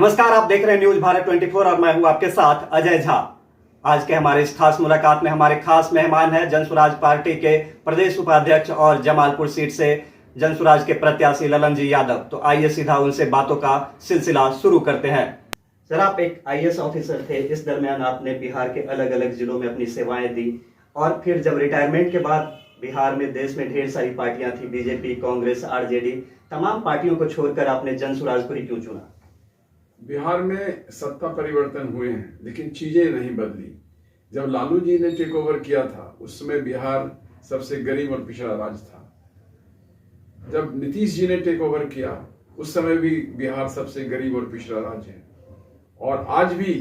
नमस्कार, आप देख रहे हैं न्यूज भारत 24 और मैं हूं आपके साथ अजय झा। आज के हमारे इस खास मुलाकात में हमारे खास मेहमान हैं जनसुराज पार्टी के प्रदेश उपाध्यक्ष और जमालपुर सीट से जनसुराज के प्रत्याशी ललन जी यादव। तो आइए सीधा उनसे बातों का सिलसिला शुरू करते हैं। सर, आप एक आईएएस ऑफिसर थे। इस दरमियान आपने बिहार के अलग अलग जिलों में अपनी सेवाएं दी और फिर जब रिटायरमेंट के बाद बिहार में, देश में ढेर सारी पार्टियां थी, बीजेपी, कांग्रेस, आरजेडी, तमाम पार्टियों को छोड़कर आपने जनसुराज को ही क्यों चुना? बिहार में सत्ता परिवर्तन हुए हैं लेकिन चीजें नहीं बदली। जब लालू जी ने टेक ओवर किया था उस समय बिहार सबसे गरीब और पिछड़ा राज्य था। जब नीतीश जी ने टेक ओवर किया उस समय भी बिहार सबसे गरीब और पिछड़ा राज्य है और आज भी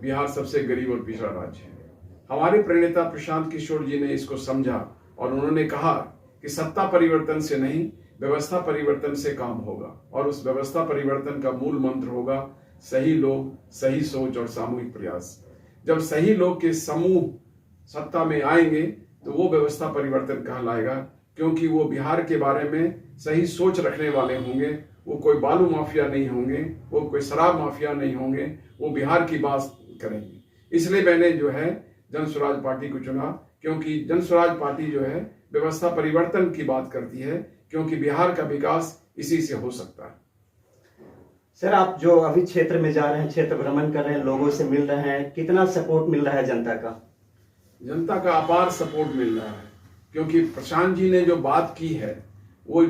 बिहार सबसे गरीब और पिछड़ा राज्य है। हमारे प्रणेता प्रशांत किशोर जी ने इसको समझा और उन्होंने कहा कि सत्ता परिवर्तन से नहीं, व्यवस्था परिवर्तन से काम होगा और उस व्यवस्था परिवर्तन का मूल मंत्र होगा सही लोग, सही सोच और सामूहिक प्रयास। जब सही लोग के समूह सत्ता में आएंगे तो वो व्यवस्था परिवर्तन कहलाएगा, क्योंकि वो बिहार के बारे में सही सोच रखने वाले होंगे। वो कोई बालू माफिया नहीं होंगे, वो कोई शराब माफिया नहीं होंगे, वो बिहार की बात करेंगे। इसलिए मैंने जो है जनसुराज पार्टी को चुना, क्योंकि जनसुराज पार्टी जो है व्यवस्था परिवर्तन की बात करती है, क्योंकि बिहार का विकास इसी से हो सकता है। सर, आप जो अभी क्षेत्र में जा रहे हैं, क्षेत्र भ्रमण कर रहे हैं, लोगों से मिल रहे हैं, कितना सपोर्ट मिल रहा है जनता का? जनता का अपार सपोर्ट मिल रहा है, क्योंकि प्रशांत जी ने जो बात की है वो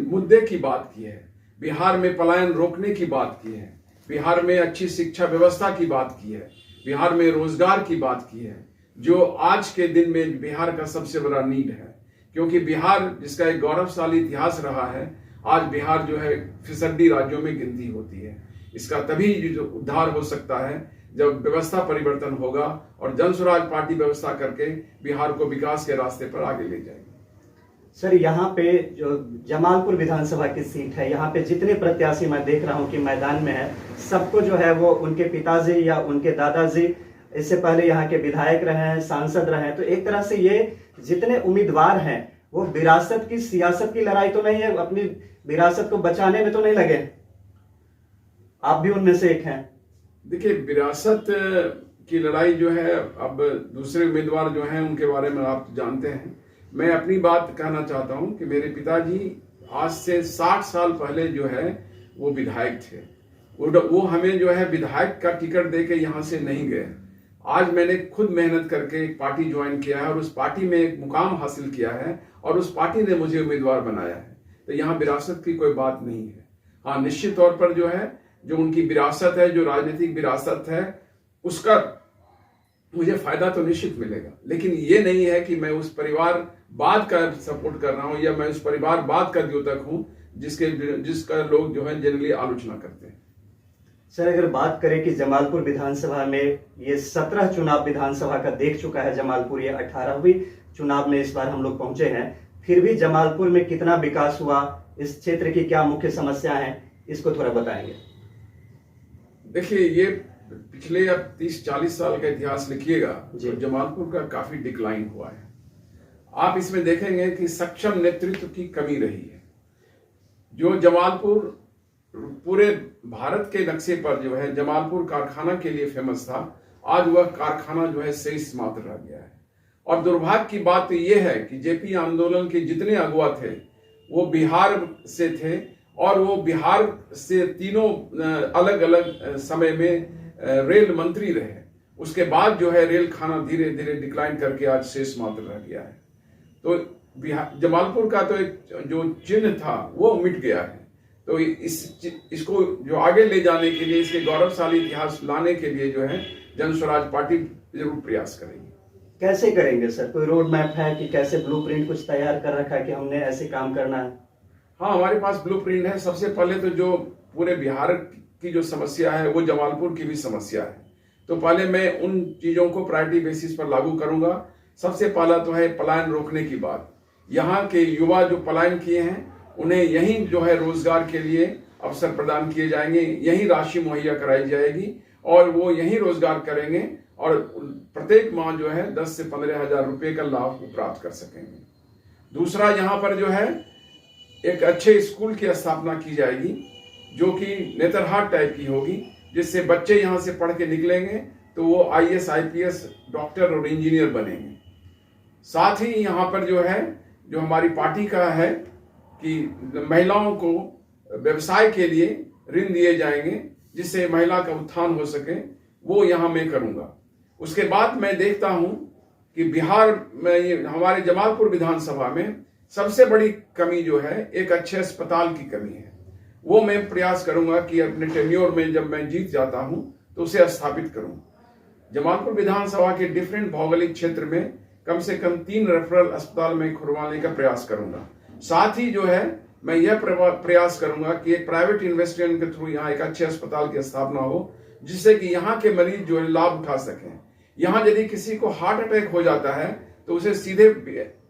मुद्दे की बात की है। बिहार में पलायन रोकने की बात की है, बिहार में अच्छी शिक्षा व्यवस्था की बात की है, बिहार में रोजगार की बात की है, जो आज के दिन में बिहार का सबसे बड़ा नीड है। क्योंकि बिहार जिसका एक गौरवशाली इतिहास रहा है, आज बिहार जो है फिसड्डी राज्यों में गिनती होती है। इसका तभी जो उद्धार हो सकता है जब व्यवस्था परिवर्तन होगा और जनसुराज पार्टी व्यवस्था करके बिहार को विकास के रास्ते पर आगे ले जाएगी। सर, यहाँ पे जो जमालपुर विधानसभा की सीट है, यहाँ पे जितने प्रत्याशी मैं देख रहा हूँ कि मैदान में है, सबको जो है वो उनके पिताजी या उनके दादाजी इससे पहले यहाँ के विधायक रहे हैं, सांसद रहे हैं। तो एक तरह से ये जितने उम्मीदवार हैं वो विरासत की, सियासत की लड़ाई तो नहीं है, अपनी विरासत को बचाने में तो नहीं लगे? आप भी उनमें से एक हैं। देखिए, विरासत की लड़ाई जो है, अब दूसरे उम्मीदवार जो हैं उनके बारे में आप जानते हैं। मैं अपनी बात कहना चाहता हूं कि मेरे पिताजी आज से 60 साल पहले जो है वो विधायक थे। वो हमें जो है विधायक का टिकट दे के यहाँ से नहीं गए। आज मैंने खुद मेहनत करके एक पार्टी ज्वाइन किया है और उस पार्टी में एक मुकाम हासिल किया है और उस पार्टी ने मुझे उम्मीदवार बनाया है। तो यहाँ विरासत की कोई बात नहीं है। हाँ, निश्चित तौर पर जो है, जो उनकी विरासत है, जो राजनीतिक विरासत है, उसका मुझे फायदा तो निश्चित मिलेगा, लेकिन ये नहीं है कि मैं उस परिवारवाद का सपोर्ट कर रहा हूं या मैं उस परिवारवाद का द्योतक हूं जिसका लोग जो है जनरली आलोचना करते हैं। सर, अगर बात करें कि जमालपुर विधानसभा में ये 17 चुनाव विधानसभा का देख चुका है जमालपुर, ये 18वीं चुनाव में इस बार हम लोग पहुंचे हैं, फिर भी जमालपुर में कितना विकास हुआ, इस क्षेत्र की क्या मुख्य समस्या है, इसको थोड़ा बताएंगे। देखिए, ये पिछले अब 30-40 साल का इतिहास लिखिएगा तो जमालपुर का काफी डिक्लाइन हुआ है। आप इसमें देखेंगे कि सक्षम नेतृत्व की कमी रही है। जो जमालपुर पूरे भारत के नक्शे पर जो है जमालपुर कारखाना के लिए फेमस था, आज वह कारखाना जो है शेष मात्र रह गया है। और दुर्भाग्य की बात यह है कि जेपी आंदोलन के जितने अगुवा थे वो बिहार से थे और वो बिहार से तीनों अलग अलग समय में रेल मंत्री रहे। उसके बाद जो है रेल खाना धीरे धीरे डिक्लाइन करके आज शेष मात्र रह गया है। तो जमालपुर का तो एक जो चिन्ह था वो मिट गया है। तो इसको जो आगे ले जाने के लिए, इसके गौरवशाली इतिहास लाने के लिए जो है जनसुराज पार्टी जरूर प्रयास करेगी। कैसे करेंगे सर? कोई रोड मैप है कि कैसे ब्लूप्रिंट कुछ तैयार कर रखा है कि हमने ऐसे काम करना है? हाँ, हमारे पास ब्लूप्रिंट है। सबसे पहले तो जो पूरे बिहार की जो समस्या है वो जमालपुर की भी समस्या है, तो पहले मैं उन चीजों को प्रायोरिटी बेसिस पर लागू करूंगा। सबसे पहला तो है पलायन रोकने की बात। यहाँ के युवा जो पलायन किए हैं उन्हें यहीं जो है रोजगार के लिए अवसर प्रदान किए जाएंगे, यहीं राशि मुहैया कराई जाएगी और वो यहीं रोजगार करेंगे और प्रत्येक माह जो है 10 से 15 हजार रुपए का लाभ प्राप्त कर सकेंगे। दूसरा, यहाँ पर जो है एक अच्छे स्कूल की स्थापना की जाएगी जो कि नेतरहाट टाइप की होगी, जिससे बच्चे यहाँ से पढ़ के निकलेंगे तो वो IAS IPS डॉक्टर और इंजीनियर बनेंगे। साथ ही यहाँ पर जो है, जो हमारी पार्टी का है कि महिलाओं को व्यवसाय के लिए ऋण दिए जाएंगे जिससे महिला का उत्थान हो सके, वो यहाँ मैं करूँगा। उसके बाद मैं देखता हूँ कि बिहार में हमारे जमालपुर विधानसभा में सबसे बड़ी कमी जो है, एक अच्छे अस्पताल की कमी है। वो मैं प्रयास करूंगा कि अपने टेन्योर में जब मैं जीत जाता हूं तो उसे स्थापित करूं। जमालपुर विधानसभा के डिफरेंट भौगोलिक क्षेत्र में कम से कम 3 रेफरल अस्पताल में खुलवाने का प्रयास करूंगा। साथ ही जो है, मैं यह प्रयास करूंगा कि एक प्राइवेट इन्वेस्टमेंट के थ्रू यहाँ एक अच्छे अस्पताल की स्थापना हो, जिससे कि यहाँ के मरीज जो है लाभ उठा सकें। यहाँ यदि किसी को हार्ट अटैक हो जाता है तो उसे सीधे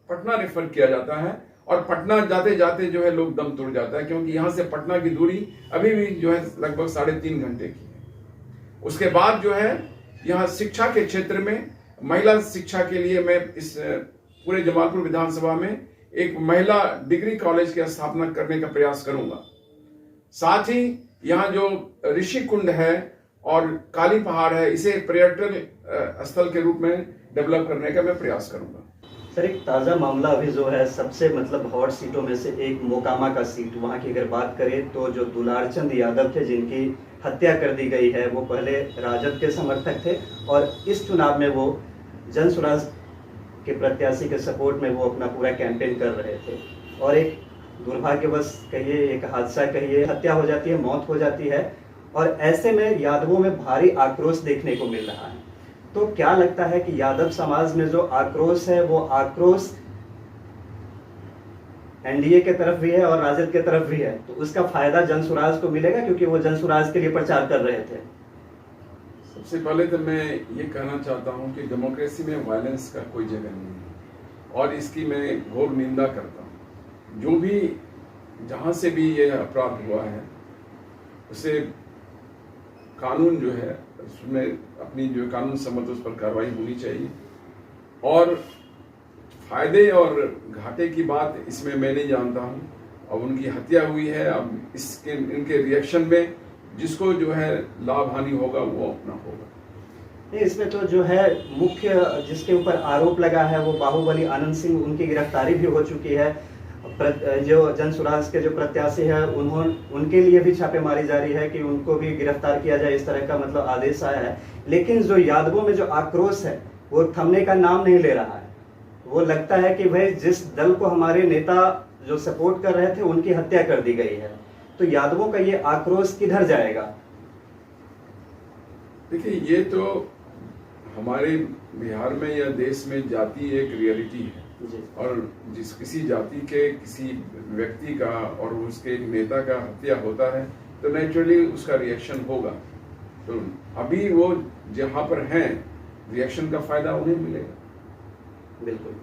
पटना रेफर किया जाता है, और पटना जाते जाते जो है लोग दम तोड़ जाता है, क्योंकि यहाँ से पटना की दूरी अभी भी जो है लगभग 3.5 घंटे की है। उसके बाद जो है, यहाँ शिक्षा के क्षेत्र में महिला शिक्षा के लिए मैं इस पूरे जमालपुर विधानसभा में एक महिला डिग्री कॉलेज की स्थापना करने का प्रयास करूंगा। साथ ही यहाँ जो ऋषि कुंड है और काली पहाड़ है, इसे पर्यटन स्थल के रूप में डेवलप करने का मैं प्रयास करूंगा। सर, एक ताज़ा मामला अभी जो है, सबसे मतलब हॉट सीटों में से एक मोकामा का सीट, वहाँ की अगर बात करें तो जो दुलारचंद यादव थे जिनकी हत्या कर दी गई है, वो पहले राजद के समर्थक थे और इस चुनाव में वो जन स्वराज के प्रत्याशी के सपोर्ट में वो अपना पूरा कैंपेन कर रहे थे, और एक दुर्भाग्यवश कहिए, एक हादसा कहिए, हत्या हो जाती है, मौत हो जाती है, और ऐसे में यादवों में भारी आक्रोश देखने को मिल रहा है। तो क्या लगता है कि यादव समाज में जो आक्रोश है, वो आक्रोश एनडीए के तरफ भी है और राजद के तरफ भी है, तो उसका फायदा जन स्वराज को मिलेगा, क्योंकि वो जन स्वराज के लिए प्रचार कर रहे थे? सबसे पहले तो मैं ये कहना चाहता हूँ कि डेमोक्रेसी में वायलेंस का कोई जगह नहीं है, और इसकी मैं घोर निंदा करता हूँ। जो भी जहाँ से भी ये अपराध हुआ है, उसे कानून जो है उसमें अपनी जो कानून सम्मत उस पर कार्रवाई होनी चाहिए, और फायदे और घाटे की बात इसमें मैं नहीं जानता हूँ। अब उनकी हत्या हुई है, अब इसके इनके रिएक्शन में जिसको जो है लाभ हानि होगा वो अपना होगा। नहीं, इसमें तो जो है मुख्य जिसके ऊपर आरोप लगा है वो बाहुबली आनंद सिंह, उनकी गिरफ्तारी भी हो चुकी है। जो जन स्वराज के जो प्रत्याशी है उनके लिए भी छापेमारी जारी है कि उनको भी गिरफ्तार किया जाए, इस तरह का मतलब आदेश आया है। लेकिन जो यादवों में जो आक्रोश है वो थमने का नाम नहीं ले रहा है। वो लगता है कि भाई जिस दल को हमारे नेता जो सपोर्ट कर रहे थे उनकी हत्या कर दी गई है, तो यादवों का ये आक्रोश किधर जाएगा? देखिए, ये तो हमारे बिहार में या देश में जाति एक रियलिटी है, और जिस किसी जाति के किसी व्यक्ति का और उसके एक नेता का हत्या होता है तो नेचुरली उसका रिएक्शन होगा। तो अभी वो जहाँ पर हैं, रिएक्शन का फायदा उन्हें मिलेगा। बिल्कुल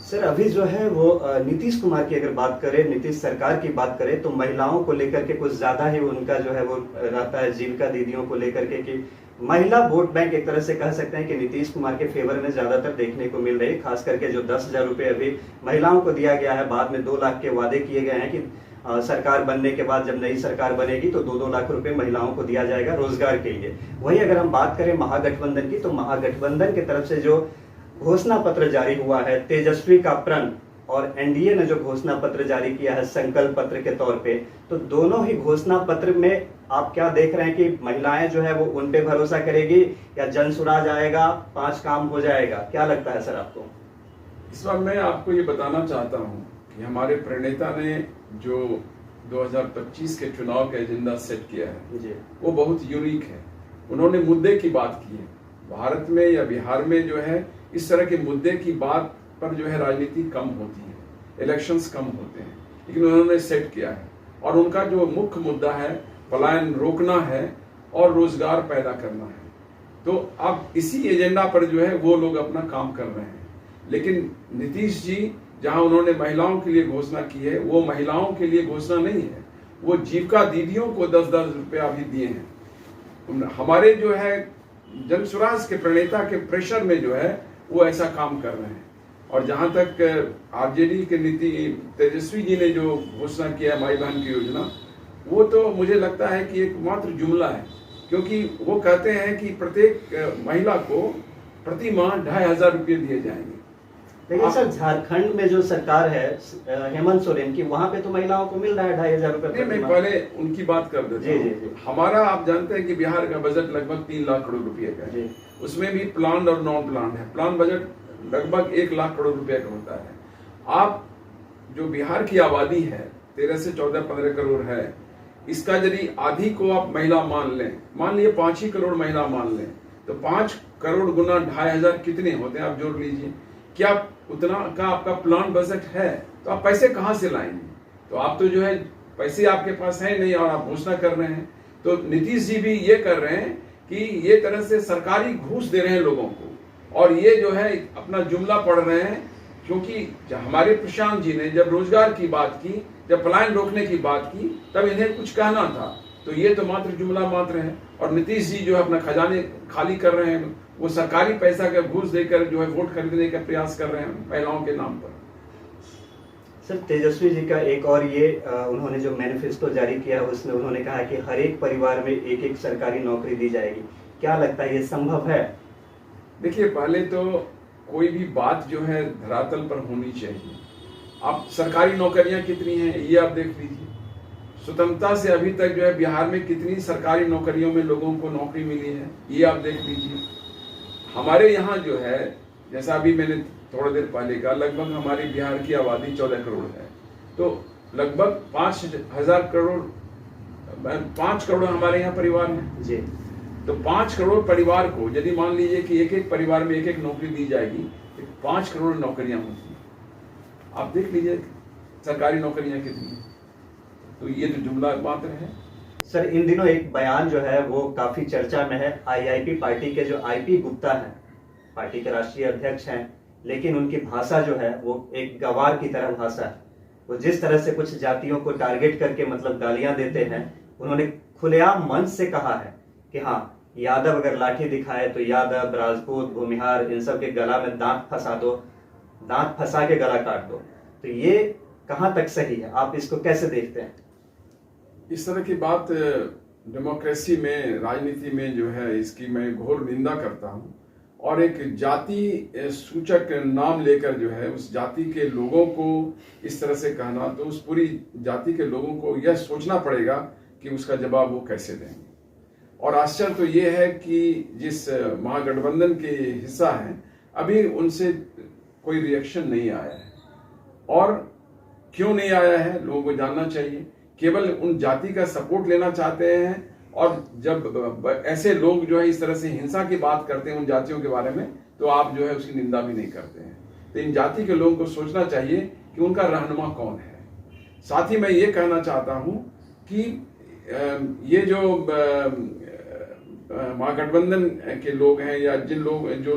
सर, अभी जो है वो नीतीश कुमार की अगर बात करें, नीतीश सरकार की बात करें, तो महिलाओं को लेकर के कुछ ज्यादा ही उनका जो है वो रहता है, जीविका दीदियों को लेकर के कि महिला वोट बैंक एक तरह से कह सकते हैं कि नीतीश कुमार के फेवर में ज्यादातर देखने को मिल रही है। खास करके जो 10,000 रुपए अभी महिलाओं को दिया गया है, बाद में 2 लाख के वादे किए गए हैं कि सरकार बनने के बाद जब नई सरकार बनेगी तो 2-2 लाख रुपए महिलाओं को दिया जाएगा रोजगार के लिए। वही अगर हम बात करें महागठबंधन की, तो महागठबंधन की तरफ से जो घोषणा पत्र जारी हुआ है तेजस्वी का प्रण, और एनडीए ने जो घोषणा पत्र जारी किया है संकल्प पत्र के तौर पे, तो दोनों ही घोषणा पत्र में आप क्या देख रहे हैं कि महिलाएं जो है वो उन पे भरोसा करेगी या जन स्वराज आएगा, 5 काम हो जाएगा? क्या लगता है सर आपको? इस बार मैं आपको ये बताना चाहता हूँ कि हमारे प्रणेता ने जो 2025 के चुनाव का एजेंडा सेट किया है जी, वो बहुत यूनिक है। उन्होंने मुद्दे की बात की है। भारत में या बिहार में जो है इस तरह के मुद्दे की बात पर जो है राजनीति कम होती है, इलेक्शंस कम होते हैं, लेकिन उन्होंने सेट किया है, और उनका जो मुख्य मुद्दा है पलायन रोकना है और रोजगार पैदा करना है। तो अब इसी एजेंडा पर जो है वो लोग अपना काम कर रहे हैं। लेकिन नीतीश जी जहां उन्होंने महिलाओं के लिए घोषणा की है, वो महिलाओं के लिए घोषणा नहीं है, वो जीविका दीदियों को 10-10 रुपया भी दिए हैं। हमारे जो है जन स्वराज के प्रणेता के प्रेशर में जो है वो ऐसा काम कर रहे हैं। और जहां तक आरजेडी के नीति तेजस्वी जी ने जो घोषणा किया है माई बहन की योजना, वो तो मुझे लगता है कि एक मात्र जुमला है, क्योंकि वो कहते हैं कि प्रत्येक महिला को प्रति माह 2,500 रुपये दिए जाएंगे। लेकिन सर झारखंड में जो सरकार है हेमंत सोरेन की, वहां पे तो महिलाओं को मिल रहा है 2,500 रुपये नहीं, मैं प्रति माह। पहले उनकी बात कर देता जी, हूं। जी, जी। हमारा आप जानते हैं कि बिहार का बजट लगभग 3 लाख करोड़ रुपए का है। उसमें भी प्लान और नॉन प्लान है। प्लान बजट लगभग 1 लाख करोड़ रुपए का होता है। आप जो बिहार की आबादी है 13 से 14-15 करोड़ है, इसका यदि आधी को आप महिला मान लें, मान लिए 5 ही करोड़ महिला मान लें, तो 5 करोड़ गुना 2,500 कितने होते हैं आप जोड़ लीजिए। क्या उतना का आपका प्लान बजट है? तो आप पैसे कहां से लाएंगे? तो आप तो जो है पैसे आपके पास है नहीं और आप घोषणा कर रहे हैं। तो नीतीश जी भी ये कर रहे हैं कि ये तरह से सरकारी घूस दे रहे हैं लोगों को, और ये जो है अपना जुमला पढ़ रहे हैं। क्योंकि हमारे प्रशांत जी ने जब रोजगार की बात की, जब पलायन रोकने की बात की, तब इन्हें कुछ कहना था। तो ये तो मात्र जुमला मात्र है। और नीतीश जी जो है अपना खजाने खाली कर रहे हैं, वो सरकारी पैसा का घूस देकर जो है वोट खरीदने का प्रयास कर रहे हैं महिलाओं के नाम पर। सर तेजस्वी जी का एक और ये उन्होंने जो मैनिफेस्टो जारी किया है उसमें उन्होंने कहा कि हर एक परिवार में एक एक सरकारी नौकरी दी जाएगी। क्या लगता है ये संभव है? देखिए, पहले तो कोई भी बात जो है धरातल पर होनी चाहिए। आप सरकारी नौकरियां कितनी हैं ये आप देख लीजिए। स्वतंत्रता से अभी तक जो है बिहार में कितनी सरकारी नौकरियों में लोगों को नौकरी मिली है ये आप देख लीजिए। हमारे यहाँ जो है, जैसा अभी मैंने थोड़ा देर पहले कहा, लगभग हमारी बिहार की आबादी 14 करोड़ है। तो लगभग 5 करोड़ हमारे यहाँ परिवार हैं जी। तो 5 करोड़ परिवार को यदि मान लीजिए कि एक एक परिवार में एक एक नौकरी दी जाएगी, तो 5 करोड़ नौकरियां होती हैं। आप देख लीजिए सरकारी नौकरियां कितनी हैं। तो ये तो जुमला मात्र है। सर इन दिनों एक बयान जो है वो काफी चर्चा में है। आईआईपी पार्टी के जो आईपी गुप्ता हैं, पार्टी के राष्ट्रीय अध्यक्ष हैं, लेकिन उनकी भाषा जो है वो एक गवार की तरह भाषा है। वो जिस तरह से कुछ जातियों को टारगेट करके मतलब गालियां देते हैं, उन्होंने खुलेआम मंच से कहा है कि हाँ, यादव अगर लाठी दिखाए तो यादव, राजपूत, भूमिहार, इन सब के गला में दांत फंसा दो, दांत फंसा के गला काट दो। तो ये कहां तक सही है? आप इसको कैसे देखते हैं? इस तरह की बात डेमोक्रेसी में, राजनीति में जो है, इसकी मैं घोर निंदा करता हूं। और एक जाति सूचक नाम लेकर जो है उस जाति के लोगों को इस तरह से कहना, तो उस पूरी जाति के लोगों को यह सोचना पड़ेगा कि उसका जवाब वो कैसे देंगे। और आश्चर्य तो ये है कि जिस महागठबंधन के हिस्सा हैं, अभी उनसे कोई रिएक्शन नहीं आया है। और क्यों नहीं आया है लोगों को जानना चाहिए। केवल उन जाति का सपोर्ट लेना चाहते हैं, और जब ऐसे लोग जो है इस तरह से हिंसा की बात करते हैं उन जातियों के बारे में, तो आप जो है उसकी निंदा भी नहीं करते हैं। तो इन जाति के लोगों को सोचना चाहिए कि उनका रहनुमा कौन है। साथ ही मैं ये कहना चाहता हूं कि ये जो महागठबंधन के लोग हैं या जो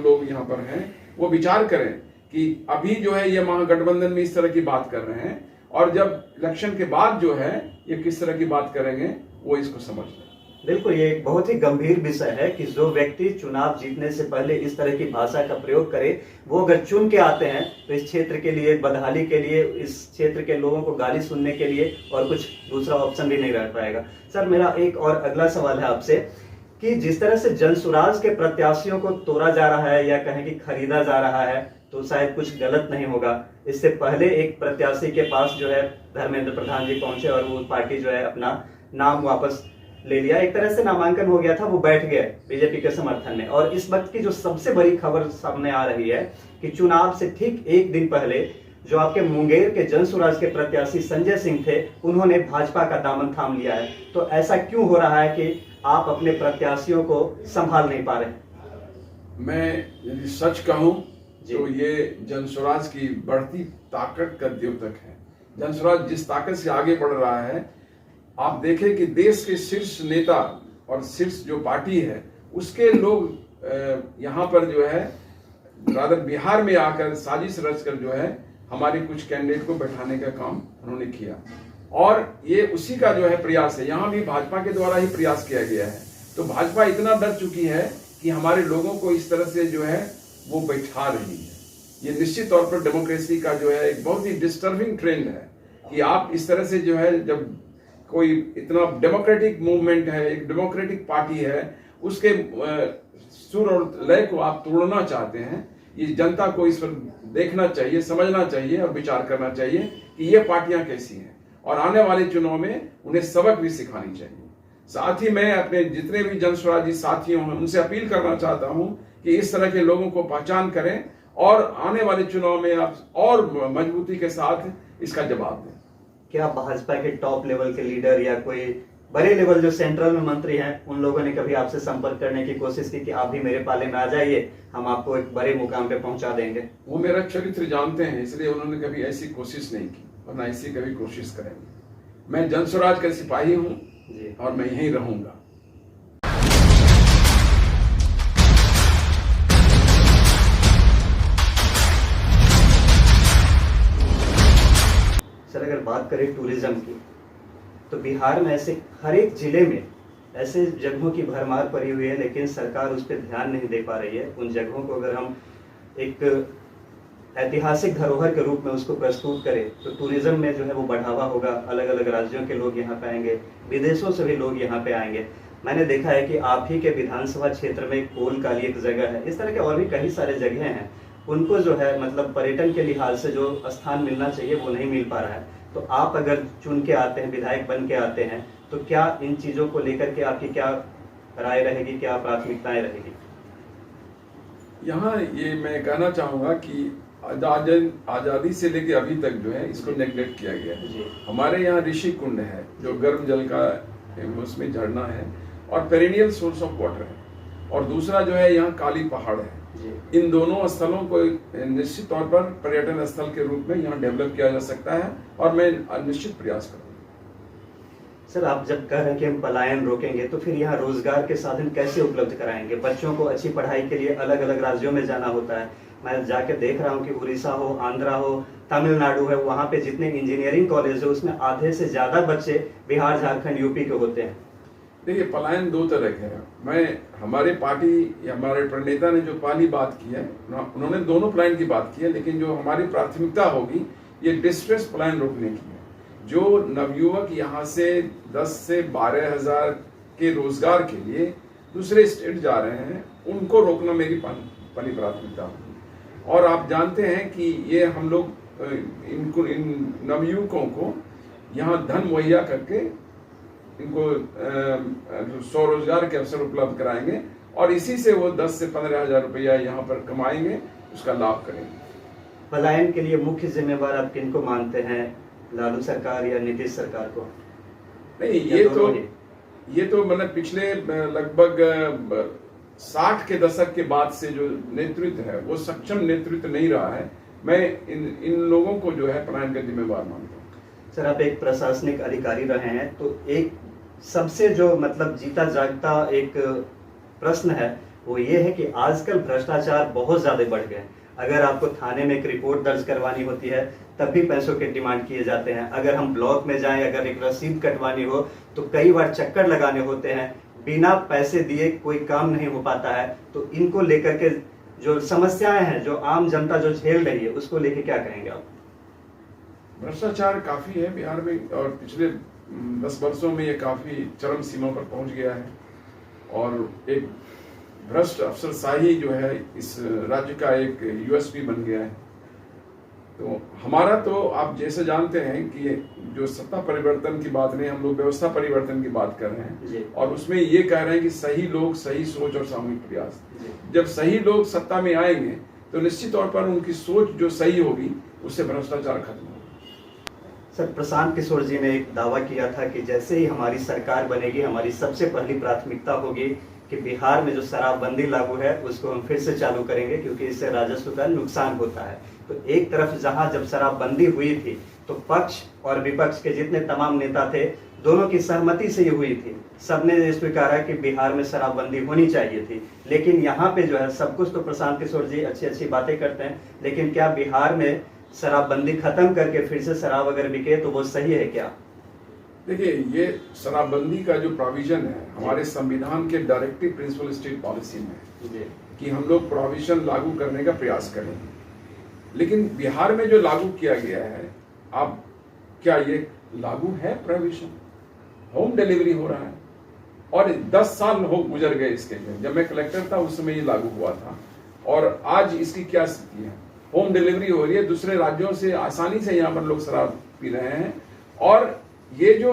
लोग यहाँ पर हैं, वो विचार करें कि अभी जो है ये महागठबंधन में इस तरह की बात कर रहे हैं, और जब इलेक्शन के बाद जो है ये किस तरह की बात करेंगे वो इसको समझ लें। बिल्कुल, ये एक बहुत ही गंभीर विषय है कि जो व्यक्ति चुनाव जीतने से पहले इस तरह की भाषा का प्रयोग करे, वो अगर चुन के आते हैं तो इस क्षेत्र के लिए, बदहाली के लिए, इस क्षेत्र के लोगों को गाली सुनने के लिए और कुछ दूसरा ऑप्शन भी नहीं रह पाएगा। सर मेरा एक और अगला सवाल है आपसे कि जिस तरह से जनसुराज के प्रत्याशियों को तोड़ा जा रहा है या कहें कि खरीदा जा रहा है, तो शायद कुछ गलत नहीं होगा। इससे पहले एक प्रत्याशी के पास जो है धर्मेंद्र प्रधान जी पहुंचे और वो पार्टी जो है अपना नाम वापस ले लिया, एक तरह से नामांकन हो गया था, वो बैठ गए बीजेपी के समर्थन में। और इस वक्त की जो सबसे बड़ी खबर सामने आ रही है कि चुनाव से ठीक एक दिन पहले जो आपके मुंगेर के जनसुराज के प्रत्याशी संजय सिंह थे, उन्होंने भाजपा का दामन थाम लिया है। तो ऐसा क्यों हो रहा है कि आप अपने प्रत्याशियों को संभाल नहीं पा रहे? मैं यदि सच कहूं तो ये जनसुराज की बढ़ती ताकत का द्योतक है। जनसुराज जिस ताकत से आगे बढ़ रहा है, आप देखें कि देश के शीर्ष नेता और शीर्ष जो पार्टी है उसके लोग यहाँ पर जो है रादर बिहार में आकर साजिश रचकर जो है हमारे कुछ कैंडिडेट को बैठाने का काम उन्होंने किया, और ये उसी का जो है प्रयास है। यहाँ भी भाजपा के द्वारा ही प्रयास किया गया है। तो भाजपा इतना डर चुकी है कि हमारे लोगों को इस तरह से जो है वो बैठा रही है। ये निश्चित तौर पर डेमोक्रेसी का जो है एक बहुत ही डिस्टर्बिंग ट्रेंड है कि आप इस तरह से जो है जब कोई इतना डेमोक्रेटिक मूवमेंट है, एक डेमोक्रेटिक पार्टी है, उसके सुर और लय को आप तोड़ना चाहते हैं। ये जनता को इस पर देखना चाहिए, समझना चाहिए और विचार करना चाहिए कि ये पार्टियां कैसी हैं, और आने वाले चुनाव में उन्हें सबक भी सिखानी चाहिए। साथ ही मैं अपने जितने भी जन स्वराजी साथियों हैं उनसे अपील करना चाहता हूं कि इस तरह के लोगों को पहचान करें और आने वाले चुनाव में आप और मजबूती के साथ इसका जवाब दें। क्या भाजपा के टॉप लेवल के लीडर या कोई बड़े लेवल जो सेंट्रल में मंत्री हैं उन लोगों ने कभी आपसे संपर्क करने की कोशिश की कि आप भी मेरे पाले में आ जाइए, हम आपको एक बड़े मुकाम पे पहुंचा देंगे? वो मेरा चरित्र जानते हैं, इसलिए उन्होंने कभी ऐसी कोशिश नहीं की और ना ऐसी कभी कोशिश करेंगे। मैं जन स्वराज का सिपाही हूँ और मैं यहीं रहूंगा। सर, अगर बात करें टूरिज्म की, तो बिहार में ऐसे हर एक जिले में ऐसे जगहों की भरमार पड़ी हुई है, लेकिन सरकार उस पर ध्यान नहीं दे पा रही है। उन जगहों को अगर हम एक ऐतिहासिक धरोहर के रूप में उसको प्रस्तुत करें तो टूरिज्म में जो है वो बढ़ावा होगा, अलग अलग राज्यों के लोग यहाँ पे आएंगे, विदेशों से भी लोग यहाँ पे आएंगे। मैंने देखा है कि आप ही के विधानसभा क्षेत्र में कोल काली एक जगह है, इस तरह के और भी कई सारे जगह हैं, उनको जो है मतलब पर्यटन के लिहाज से जो स्थान मिलना चाहिए वो नहीं मिल पा रहा है। तो आप अगर चुन के आते हैं, विधायक बन के आते हैं, तो क्या इन चीजों को लेकर के आपकी क्या राय रहेगी, क्या प्राथमिकताएं रहेगी? यहाँ ये मैं कहना चाहूंगा कि आजादी से लेके अभी तक जो है इसको नेग्लेक्ट किया गया है। हमारे यहाँ ऋषि कुंड है जो गर्म जल का उसमें झरना है और पेरिनियल सोर्स ऑफ वाटर है, और दूसरा जो है यहाँ काली पहाड़ है। इन दोनों स्थलों को निश्चित तौर पर पर्यटन स्थल के रूप में यहाँ डेवलप किया जा सकता है और मैं निश्चित प्रयास करूंगा। सर, आप जब कह रहे हैं कि हम पलायन रोकेंगे तो फिर यहाँ रोजगार के साधन कैसे उपलब्ध कराएंगे? बच्चों को अच्छी पढ़ाई के लिए अलग अलग राज्यों में जाना होता है। मैं जाके देख रहा हूँ कि उड़ीसा हो, आंध्रा हो, तमिलनाडु है, वहाँ पे जितने इंजीनियरिंग कॉलेज है उसमें आधे से ज्यादा बच्चे बिहार, झारखंड, यूपी के होते हैं। देखिए, पलायन दो तरह के हैं। मैं हमारे पार्टी या हमारे प्रणेता ने जो पहली बात की है, उन्होंने दोनों पलायन की बात की है, लेकिन जो हमारी प्राथमिकता होगी ये डिस्ट्रेस पलायन रोकने की है। जो नवयुवक यहाँ से 10 से 12 हजार के रोजगार के लिए दूसरे स्टेट जा रहे हैं, उनको रोकना मेरी पहली प्राथमिकता होगी। और आप जानते हैं कि ये हम लोग इन नवयुवकों को यहाँ धन मुहैया करके इनको स्वरोजगार के अवसर उपलब्ध कराएंगे और इसी से वो 10 से 15 हजार रुपया यहाँ पर कमाएंगे, उसका लाभ करेंगे। पलायन के लिए मुख्य जिम्मेवार आप किनको मानते हैं, लालू सरकार या नीतीश सरकार को? नहीं, ये तो मतलब पिछले लगभग 60 के दशक के बाद से जो नेतृत्व है वो सक्षम नेतृत्व नहीं रहा है। मैं इन लोगों को जो है पलायन का जिम्मेवार मानता हूँ। सर, आप एक प्रशासनिक अधिकारी रहे हैं, तो एक सबसे जो मतलब जीता जागता एक प्रश्न है वो ये है कि आजकल भ्रष्टाचार बहुत ज्यादा बढ़ गए। अगर आपको थाने में एक रिपोर्ट दर्ज करवानी होती है तब भी पैसों के डिमांड किए जाते हैं। अगर हम ब्लॉक में जाएं, अगर एक रसीद कटवानी हो तो कई बार चक्कर लगाने होते हैं, बिना पैसे दिए कोई काम नहीं हो पाता है। तो इनको लेकर के जो समस्याएं हैं, जो आम जनता जो झेल रही है, उसको लेके क्या कहेंगे आप? भ्रष्टाचार काफी है बिहार में और पिछले 10 वर्षों में ये काफी चरम सीमा पर पहुंच गया है और एक भ्रष्ट अफसरशाही जो है इस राज्य का एक यूएसपी बन गया है। तो हमारा तो आप जैसे जानते हैं कि जो सत्ता परिवर्तन की बात नहीं, हम लोग व्यवस्था परिवर्तन की बात कर रहे हैं और उसमें ये कह रहे हैं कि सही लोग, सही सोच और सामूहिक प्रयास। जब सही लोग सत्ता में आएंगे तो निश्चित तौर पर उनकी सोच जो सही होगी उससे भ्रष्टाचार खत्म होगा। सर, प्रशांत किशोर जी ने एक दावा किया था कि जैसे ही हमारी सरकार बनेगी, हमारी सबसे पहली प्राथमिकता होगी कि बिहार में जो शराबबंदी लागू है उसको हम फिर से चालू करेंगे, क्योंकि इससे राजस्व का नुकसान होता है। तो एक तरफ जहां जब शराबबंदी हुई थी तो पक्ष और विपक्ष के जितने तमाम नेता थे, दोनों की सहमति से ये हुई थी, सबने स्वीकारा कि बिहार में शराबबंदी होनी चाहिए थी। लेकिन यहाँ पे जो है सब कुछ तो प्रशांत किशोर जी अच्छी अच्छी बातें करते हैं, लेकिन क्या बिहार में शराबबंदी खत्म करके फिर से शराब अगर बिके तो वो सही है क्या? देखिए, ये शराबबंदी का जो प्रोविजन है हमारे संविधान के डायरेक्टिव प्रिंसिपल स्टेट पॉलिसी में कि हम लोग प्रोविजन लागू करने का प्रयास करेंगे, लेकिन बिहार में जो लागू किया गया है, अब क्या ये लागू है प्रोविजन? होम डिलीवरी हो रहा है। और 10 साल हो गुजर गए इसके लिए। जब मैं कलेक्टर था उस समय ये लागू हुआ था, और आज इसकी क्या स्थिति है? होम डिलीवरी हो रही है, दूसरे राज्यों से आसानी से यहाँ पर लोग शराब पी रहे हैं। और ये जो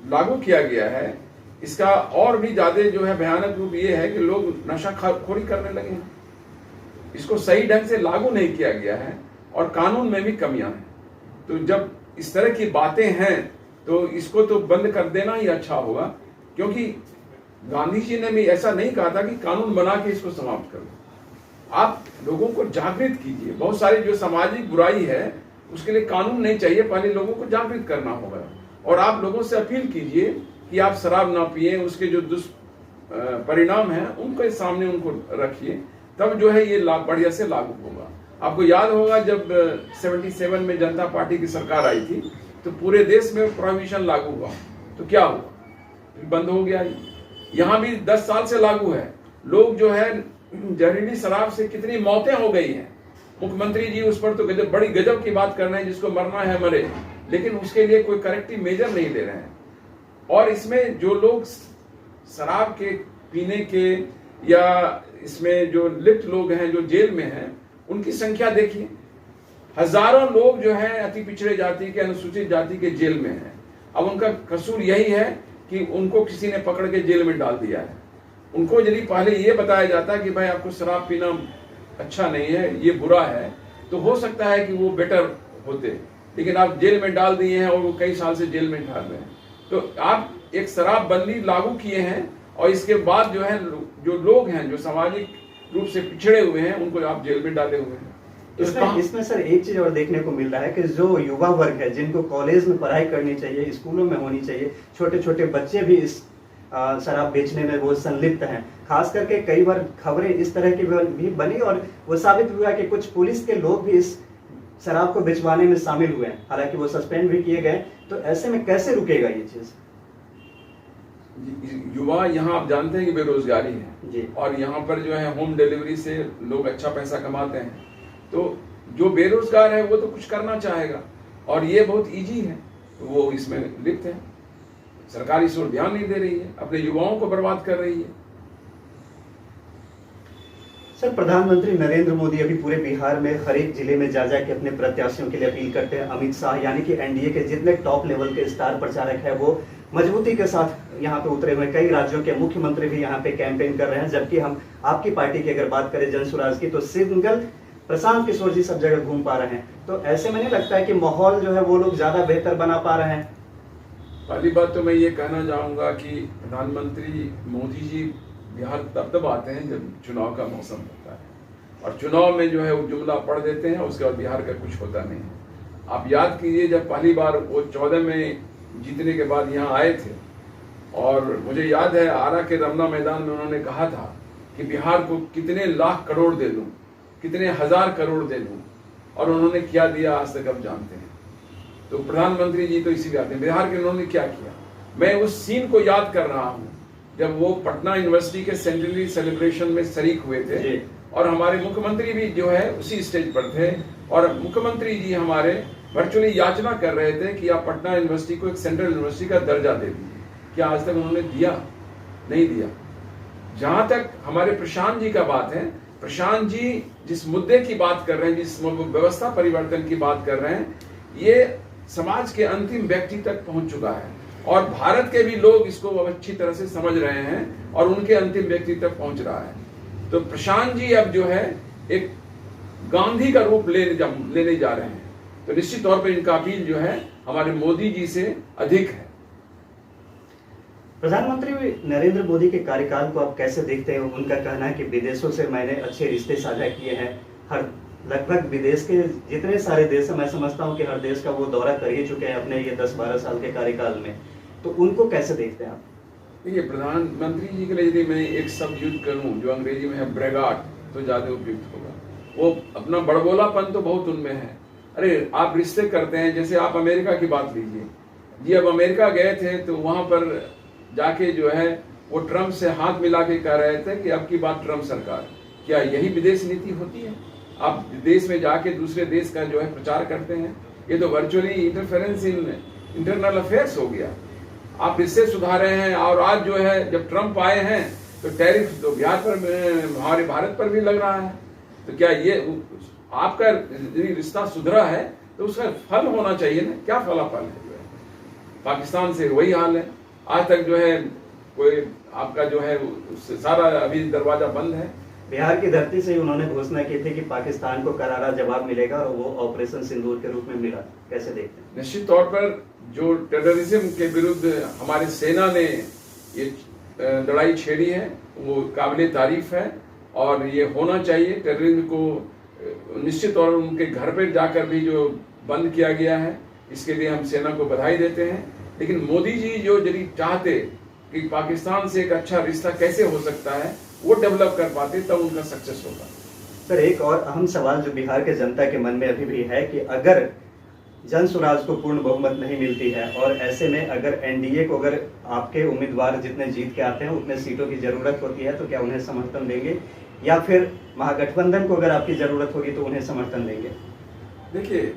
लागू किया गया है, इसका और भी ज्यादा जो है भयानक रूप ये है कि लोग नशाखोरी करने लगे हैं। इसको सही ढंग से लागू नहीं किया गया है और कानून में भी कमियां हैं। तो जब इस तरह की बातें हैं तो इसको तो बंद कर देना ही अच्छा होगा, क्योंकि गांधी जी ने भी ऐसा नहीं कहा था कि कानून बना के इसको समाप्त करो। आप लोगों को जागृत कीजिए। बहुत सारी जो सामाजिक बुराई है उसके लिए कानून नहीं चाहिए, पहले लोगों को जागृत करना होगा। और आप लोगों से अपील कीजिए कि आप शराब ना पिए, उसके जो दुष्परिणाम हैं उनके सामने उनको रखिए, तब जो है ये बढ़िया से लागू होगा। आपको याद होगा जब 77 में जनता पार्टी की सरकार आई थी तो पूरे देश में प्रोहिबिशन लागू हुआ, तो क्या हुआ? बंद हो गया। यहाँ भी 10 साल से लागू है। लोग जो है जहरीली शराब से कितनी मौतें हो गई हैं। मुख्यमंत्री जी उस पर तो बड़ी गजब की बात कर रहे हैं, जिसको मरना है मरे, लेकिन उसके लिए कोई करेक्टिव मेजर नहीं ले रहे हैं। और इसमें जो लोग शराब के पीने के या इसमें जो लिप्त लोग हैं जो जेल में हैं, उनकी संख्या देखिए। हजारों लोग जो है अति पिछड़े जाति के, अनुसूचित जाति के जेल में हैं। अब उनका कसूर यही है कि उनको किसी ने पकड़ के जेल में डाल दिया है। उनको यदि पहले ये बताया जाता कि भाई आपको शराब पीना अच्छा नहीं है, ये बुरा है, तो हो सकता है कि वो बेटर होते। लेकिन आप जेल में डाल दिए हैं और वो कई साल से जेल में डाल रहे हैं। तो आप एक शराब बंदी लागू किए हैं और इसके बाद जो है जो लोग हैं जो सामाजिक रूप से पिछड़े हुए हैं उनको आप जेल में डाले हुए हैं। तो इसमें सर एक चीज और देखने को मिल रहा है कि जो युवा वर्ग है, जिनको कॉलेज में पढ़ाई करनी चाहिए, स्कूलों में होनी चाहिए, छोटे छोटे बच्चे भी इस शराब बेचने में वो संलिप्त हैं। खास करके कई बार खबरें इस तरह की भी बनी और वो साबित हुआ कि कुछ पुलिस के लोग भी इस शराब को भिजवाने में शामिल हुए हैं, हालांकि वो सस्पेंड भी किए गए। तो ऐसे में कैसे रुकेगा ये चीज? युवा यहाँ आप जानते हैं कि बेरोजगारी है जी। और यहाँ पर जो है होम डिलीवरी से लोग अच्छा पैसा कमाते हैं। तो जो बेरोजगार है वो तो कुछ करना चाहेगा और ये बहुत इजी है, वो इसमें लिप्त है। सरकार इस ओर ध्यान नहीं दे रही है, अपने युवाओं को बर्बाद कर रही है। सर, प्रधानमंत्री नरेंद्र मोदी अभी पूरे बिहार में हर एक जिले में जा जाके अपने प्रत्याशियों के लिए अपील करते हैं। अमित शाह यानी कि एनडीए के जितने टॉप लेवल के स्टार प्रचारक है वो मजबूती के साथ यहाँ पे उतरे हुए। कई राज्यों के मुख्यमंत्री भी यहाँ पे कैंपेन कर रहे हैं। जबकि हम आपकी पार्टी की अगर बात करें जनसुराज की, तो सिंगल प्रशांत किशोर जी सब जगह घूम पा रहे हैं। तो ऐसे में नहीं लगता है कि माहौल जो है वो लोग ज्यादा बेहतर बना पा रहे हैं? पहली बात तो मैं ये कहना चाहूंगा कि प्रधानमंत्री मोदी जी बिहार तब आते हैं जब चुनाव का मौसम होता है और चुनाव में जो है वो जुमला पढ़ देते हैं, उसके बाद बिहार का कुछ होता नहीं है। आप याद कीजिए जब पहली बार वो 14 में जीतने के बाद यहाँ आए थे और मुझे याद है आरा के रमना मैदान में उन्होंने कहा था कि बिहार को कितने लाख करोड़ दे दूं, कितने हजार करोड़ दे दूं, और उन्होंने क्या दिया आज तक आप जानते हैं। तो प्रधानमंत्री जी तो इसीलिए आते हैं। बिहार के उन्होंने क्या किया, मैं उस सीन को याद कर रहा हूँ जब वो पटना यूनिवर्सिटी के सेंटेनरी सेलिब्रेशन में शरीक हुए थे और हमारे मुख्यमंत्री भी जो है उसी स्टेज पर थे और मुख्यमंत्री जी हमारे वर्चुअली याचना कर रहे थे कि आप पटना यूनिवर्सिटी को एक सेंट्रल यूनिवर्सिटी का दर्जा दे दीजिए। क्या आज तक उन्होंने दिया? नहीं दिया। जहां तक हमारे प्रशांत जी का बात है, प्रशांत जी जिस मुद्दे की बात कर रहे हैं, जिस व्यवस्था परिवर्तन की बात कर रहे हैं, ये समाज के अंतिम व्यक्ति तक पहुंच चुका है और भारत के भी लोग इसको अच्छी तरह से समझ रहे हैं और उनके अंतिम व्यक्ति तक पहुंच रहा है। तो प्रशांत जी अब जो है एक गांधी का रूप लेने जा रहे हैं। तो निश्चित तौर पर इनका अपील जो है हमारे मोदी जी से अधिक है। प्रधानमंत्री नरेंद्र मोदी के कार्यकाल को आप कैसे देखते हैं? उनका कहना है कि विदेशों से मैंने अच्छे रिश्ते साझा किए हैं। हर लगभग विदेश के जितने सारे देश हैं, मैं समझता हूं कि हर देश का वो दौरा कर ही चुके हैं अपने ये 10-12 साल के कार्यकाल में। तो उनको कैसे देखते हैं आप? देखिए, प्रधानमंत्री जी के लिए यदि मैं एक शब्द यूज करूं जो अंग्रेजी में है ब्रेगाट, तो ज्यादा उपयुक्त होगा। वो अपना बड़बोलापन तो बहुत उनमें है। अरे आप रिश्ते करते हैं, जैसे आप अमेरिका की बात लीजिए जी। अब अमेरिका गए थे तो वहां पर जाके जो है वो ट्रम्प से हाथ मिला के कह रहे थे कि अब की बात ट्रम्प सरकार। क्या यही विदेश नीति होती है? आप विदेश में जाके दूसरे देश का जो है प्रचार करते हैं। ये तो virtually interference in internal affairs हो गया। आप इससे सुधारे हैं। और आज जो है जब ट्रंप आए हैं तो टैरिफ तो बिहार पर, हमारे भारत पर भी लग रहा है। तो क्या ये आपका यदि रिश्ता सुधरा है तो उसका फल होना चाहिए ना? क्या फलाफल है? जो है पाकिस्तान से वही हाल है। आज तक जो है कोई आपका जो है सारा अभी दरवाजा बंद है। बिहार की धरती से ही उन्होंने घोषणा की थी कि पाकिस्तान को करारा जवाब मिलेगा और वो ऑपरेशन सिंदूर के रूप में मिला। कैसे देखते हैं? निश्चित तौर पर जो टेररिज्म के विरुद्ध हमारी सेना ने ये लड़ाई छेड़ी है वो काबिले तारीफ है और ये होना चाहिए। टेररिज्म को निश्चित तौर पर उनके घर पर जाकर भी जो बंद किया गया है इसके लिए हम सेना को बधाई देते हैं। लेकिन मोदी जी जो यदि चाहते कि पाकिस्तान से एक अच्छा रिश्ता कैसे हो सकता है वो डेवलप कर पाते तब उनका सक्सेस होगा। सर, एक और अहम सवाल जो बिहार के जनता के मन में अभी भी है कि अगर जन स्वराज को पूर्ण बहुमत नहीं मिलती है और ऐसे में अगर एनडीए को अगर आपके उम्मीदवार जितने जीत के आते हैं उतने सीटों की जरूरत होती है तो क्या उन्हें समर्थन देंगे, या फिर महागठबंधन को अगर आपकी जरूरत होगी तो उन्हें समर्थन देंगे? देखिए,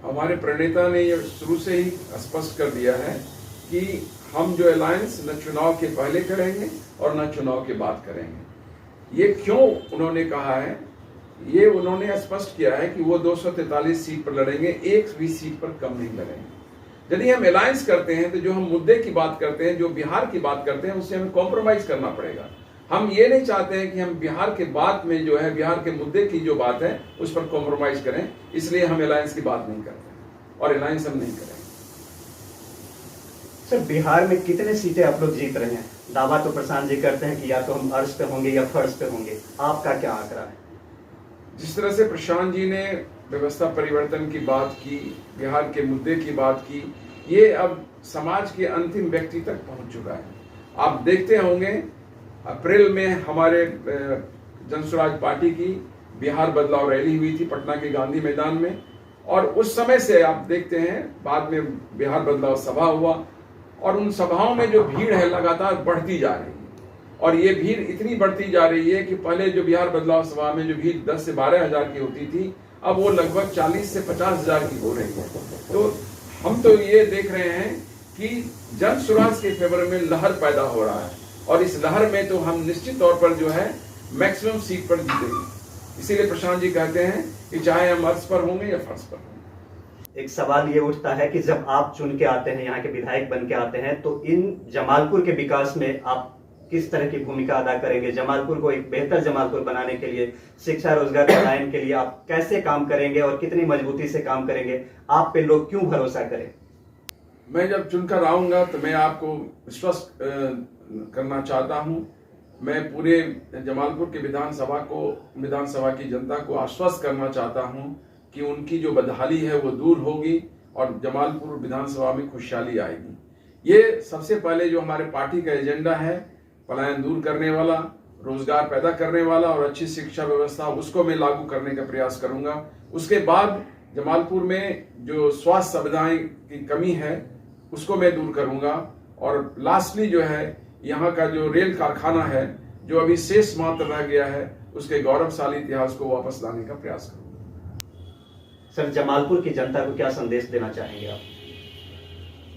हमारे प्रणेता ने ये शुरू से ही स्पष्ट कर दिया है कि हम जो अलायंस न चुनाव के पहले करेंगे और न चुनाव के बाद करेंगे। ये क्यों उन्होंने कहा है? ये उन्होंने स्पष्ट किया है कि वो 243 सीट पर लड़ेंगे, एक भी सीट पर कम नहीं लड़ेंगे। यदि हम अलायंस करते हैं तो जो हम मुद्दे की बात करते हैं, जो बिहार की बात करते हैं, उससे हमें कॉम्प्रोमाइज करना पड़ेगा। हम ये नहीं चाहते हैं कि हम बिहार के बात में जो है बिहार के मुद्दे की जो बात है उस पर कॉम्प्रोमाइज करें, इसलिए हम अलायंस की बात नहीं करते और अलायंस हम नहीं करेंगे। सर, बिहार में कितने सीटें आप लोग जीत रहे हैं? दावा तो प्रशांत जी करते हैं कि या तो हम अर्श पे होंगे या फर्श पे होंगे, आपका क्या आंकड़ा है? जिस तरह से प्रशांत जी ने व्यवस्था परिवर्तन की बात की, बिहार के मुद्दे की बात की, ये अब समाज के अंतिम व्यक्ति तक पहुंच चुका है। आप देखते होंगे अप्रैल में हमारे जनसुराज पार्टी की बिहार बदलाव रैली हुई थी पटना के गांधी मैदान में, और उस समय से आप देखते हैं बाद में बिहार बदलाव सभा हुआ और उन सभाओं में जो भीड़ है लगातार बढ़ती जा रही है। और ये भीड़ इतनी बढ़ती जा रही है कि पहले जो बिहार बदलाव सभा में जो भीड़ 10 से 12 हजार की होती थी, अब वो लगभग 40 से 50 हजार की हो रही है। तो हम तो ये देख रहे हैं कि जन स्वराज के फेवर में लहर पैदा हो रहा है और इस लहर में तो हम निश्चित तौर पर जो है मैक्सिमम सीट पर जीतेंगे। इसीलिए प्रशांत जी कहते हैं कि चाहे हम अर्श पर होंगे या फर्श पर होंगे। एक सवाल ये उठता है कि जब आप चुन के आते हैं, यहाँ के विधायक बन के आते हैं, तो इन जमालपुर के विकास में आप किस तरह की भूमिका अदा करेंगे? जमालपुर को एक बेहतर जमालपुर बनाने के लिए, शिक्षा रोजगार पलायन के लिए आप कैसे काम करेंगे और कितनी मजबूती से काम करेंगे? आप पे लोग क्यों भरोसा करें? मैं जब चुनकर आऊंगा तो मैं आपको विश्वास करना चाहता हूं। मैं पूरे जमालपुर के विधानसभा की जनता को आश्वस्त करना चाहता हूं कि उनकी जो बदहाली है वो दूर होगी और जमालपुर विधानसभा में खुशहाली आएगी। ये सबसे पहले जो हमारे पार्टी का एजेंडा है, पलायन दूर करने वाला, रोजगार पैदा करने वाला और अच्छी शिक्षा व्यवस्था, उसको मैं लागू करने का प्रयास करूंगा। उसके बाद जमालपुर में जो स्वास्थ्य सुविधाएं की कमी है उसको मैं दूर करूंगा और लास्टली जो है यहाँ का जो रेल कारखाना है जो अभी शेष मात्र रह गया है उसके गौरवशाली इतिहास को वापस लाने का प्रयास करूंगा। सर, जमालपुर की जनता को क्या संदेश देना चाहेंगे आप?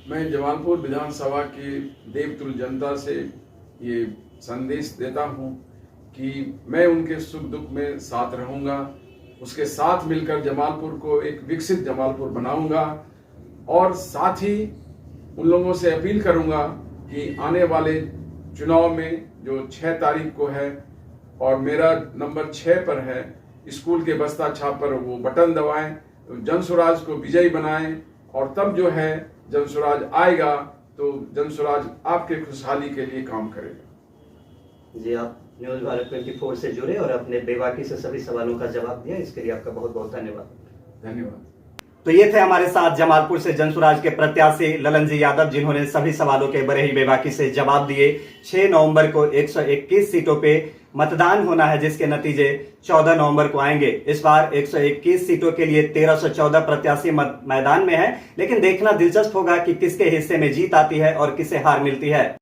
मैं जमालपुर विधानसभा की देवतुल्य जनता से ये संदेश देता हूं कि मैं उनके सुख दुख में साथ रहूंगा, उसके साथ मिलकर जमालपुर को एक विकसित जमालपुर बनाऊंगा और साथ ही उन लोगों से अपील करूंगा कि आने वाले चुनाव में जो 6 तारीख को है और मेरा नंबर 6 पर है, स्कूल के बस्ता छाप पर वो बटन दबाएं, जनसुराज को विजयी बनाएं और तब जो है जनसुराज आएगा तो जनसुराज आपके खुशहाली के लिए काम करेगा। जी, आप न्यूज भारत 24 से जुड़े और अपने बेबाकी से सभी सवालों का जवाब दिया, इसके लिए आपका बहुत बहुत धन्यवाद। धन्यवाद। तो ये थे हमारे साथ जमालपुर से जनसुराज के प्रत्याशी ललन जी यादव, जिन्होंने सभी सवालों के बड़े ही बेबाकी से जवाब दिए। 6 नवंबर को 121 सीटों पे मतदान होना है, जिसके नतीजे 14 नवंबर को आएंगे। इस बार 121 सीटों के लिए 1314 प्रत्याशी मैदान में है, लेकिन देखना दिलचस्प होगा कि किसके हिस्से में जीत आती है और किसे हार मिलती है।